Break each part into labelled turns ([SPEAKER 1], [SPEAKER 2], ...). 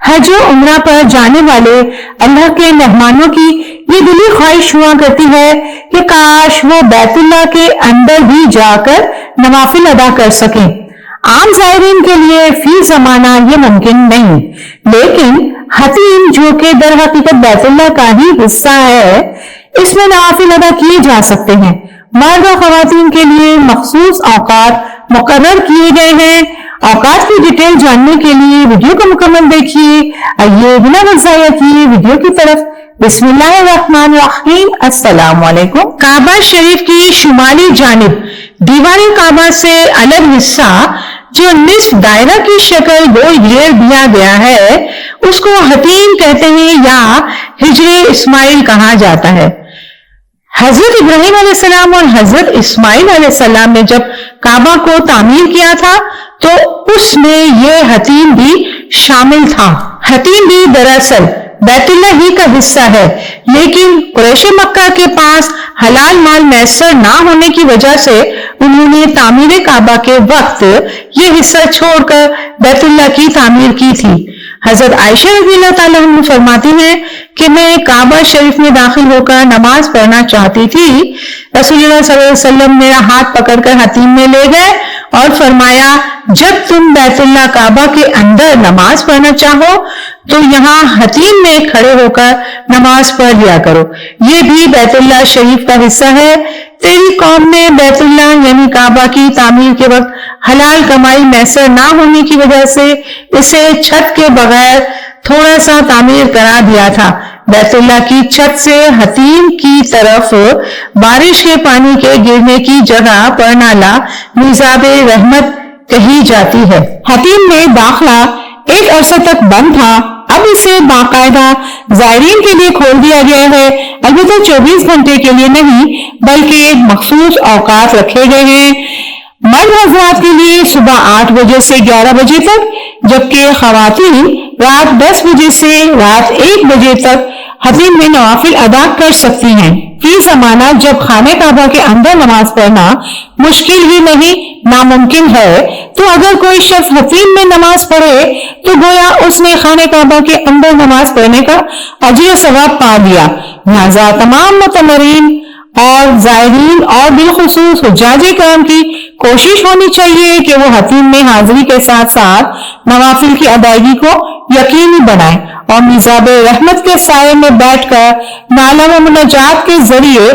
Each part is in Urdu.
[SPEAKER 1] حج و عمرہ پر جانے والے اللہ کے مہمانوں کی یہ دلی خواہش ہوا کرتی ہے کہ کاش وہ بیت اللہ کے اندر بھی جا کر نوافل ادا کر سکیں۔ عام زائرین کے لیے فی زمانہ یہ ممکن نہیں، لیکن حتیم جو کہ در حقیقت بیت اللہ کا ہی حصہ ہے، اس میں نوافل ادا کیے جا سکتے ہیں۔ مرد و خواتین کے لیے مخصوص اوقات مقرر کیے گئے ہیں۔ اوقات کی ڈیٹیل جاننے کے لیے ویڈیو کو مکمل دیکھیے۔ آئیے بنا وضاحت کیے ویڈیو کی طرف۔ بسم اللہ الرحمن الرحیم۔ السلام علیکم۔ کعبہ شریف کی شمالی جانب دیوار کعبہ سے الگ حصہ جو نصف دائرہ کی شکل گول گھیر دیا گیا ہے، اس کو حتیم کہتے ہیں یا حجر اسماعیل کہا جاتا ہے۔ حضرت ابراہیم علیہ السلام اور حضرت اسماعیل علیہ السلام نے جب کعبہ کو تعمیر کیا تھا تو اس میں یہ حتیم بھی شامل تھا۔ حتیم بھی دراصل بیت اللہ ہی کا حصہ ہے، لیکن قریش مکہ کے پاس حلال مال میسر نہ ہونے کی وجہ سے انہوں نے تعمیر کعبہ کے وقت یہ حصہ چھوڑ کر بیت اللہ کی تعمیر کی تھی۔ حضرت عائشہ رضی اللہ تعالیٰ عنہ فرماتی ہیں کہ میں کعبہ شریف میں داخل ہو کر نماز پڑھنا چاہتی تھی، رسول اللہ صلی اللہ علیہ وسلم میرا ہاتھ پکڑ کر حتیم میں لے گئے اور فرمایا جب تم بیت اللہ کعبہ کے اندر نماز پڑھنا چاہو تو یہاں حتیم میں کھڑے ہو کر نماز پڑھ لیا کرو، یہ بھی بیت اللہ شریف کا حصہ ہے۔ تیری قوم نے بیت اللہ یعنی کعبہ کی تعمیر کے وقت حلال کمائی میسر نہ ہونے کی وجہ سے اسے چھت کے بغیر تھوڑا سا تعمیر کرا دیا تھا۔ بیت اللہ کی چھت سے حتیم کی طرف بارش کے پانی کے گرنے کی جگہ پر نالا میزاب رحمت کہی جاتی ہے۔ حتیم میں داخلہ ایک عرصہ تک بند تھا، اب اسے باقاعدہ زائرین کے لیے کھول دیا گیا ہے، البتہ 24 گھنٹے کے لیے نہیں بلکہ مخصوص اوقات رکھے گئے ہیں۔ مرد حضرات کے لیے صبح 8 بجے سے 11 بجے تک، جبکہ خواتین رات 10 بجے سے رات 1 بجے تک حتیم میں نوافل ادا کر سکتی ہیں۔ فی زمانہ جب خانہ کعبہ کے اندر نماز پڑھنا مشکل ہی نہیں ناممکن ہے، تو اگر کوئی شخص حتیم میں نماز پڑھے تو گویا اس نے خانہ کعبہ کے اندر نماز پڑھنے کا اجر و ثواب پا لیا۔ لہذا تمام معتمرین اور زائرین اور بالخصوص حجاج کرام کی کوشش ہونی چاہیے کہ وہ حتیم میں حاضری کے ساتھ ساتھ نوافل کی ادائیگی کو یقینی بنائیں اور میزاب رحمت کے سائے میں بیٹھ کر نعت و مناجات کے ذریعے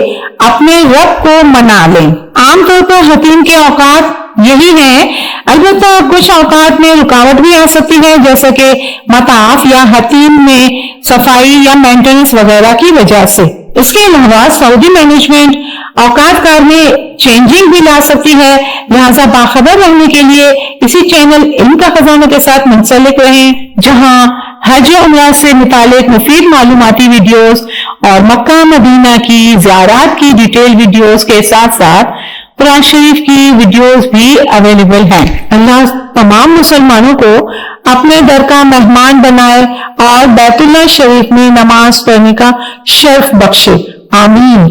[SPEAKER 1] اپنے رب کو منا لیں۔ عام طور پر حتیم کے اوقات یہی ہیں، البتہ کچھ اوقات میں رکاوٹ بھی آ سکتی ہے، جیسے کہ مطاف یا حتیم میں صفائی یا مینٹیننس وغیرہ کی وجہ سے۔ اس کے علاوہ سعودی مینجمنٹ اوقات کار میں چینجنگ بھی لا سکتی ہے، لہذا باخبر رہنے کے لیے اسی چینل علم کا خزانہ کے ساتھ منسلک رہیں، جہاں حج و عمرہ سے متعلق مفید معلوماتی ویڈیوز اور مکہ مدینہ کی زیارات کی ڈیٹیل ویڈیوز کے ساتھ ساتھ قرآن شریف کی ویڈیوز بھی اویلیبل ہیں۔ اللہ تمام مسلمانوں کو اپنے در کا مہمان بنائے اور بیت اللہ شریف میں نماز پڑھنے کا شرف بخشے، آمین۔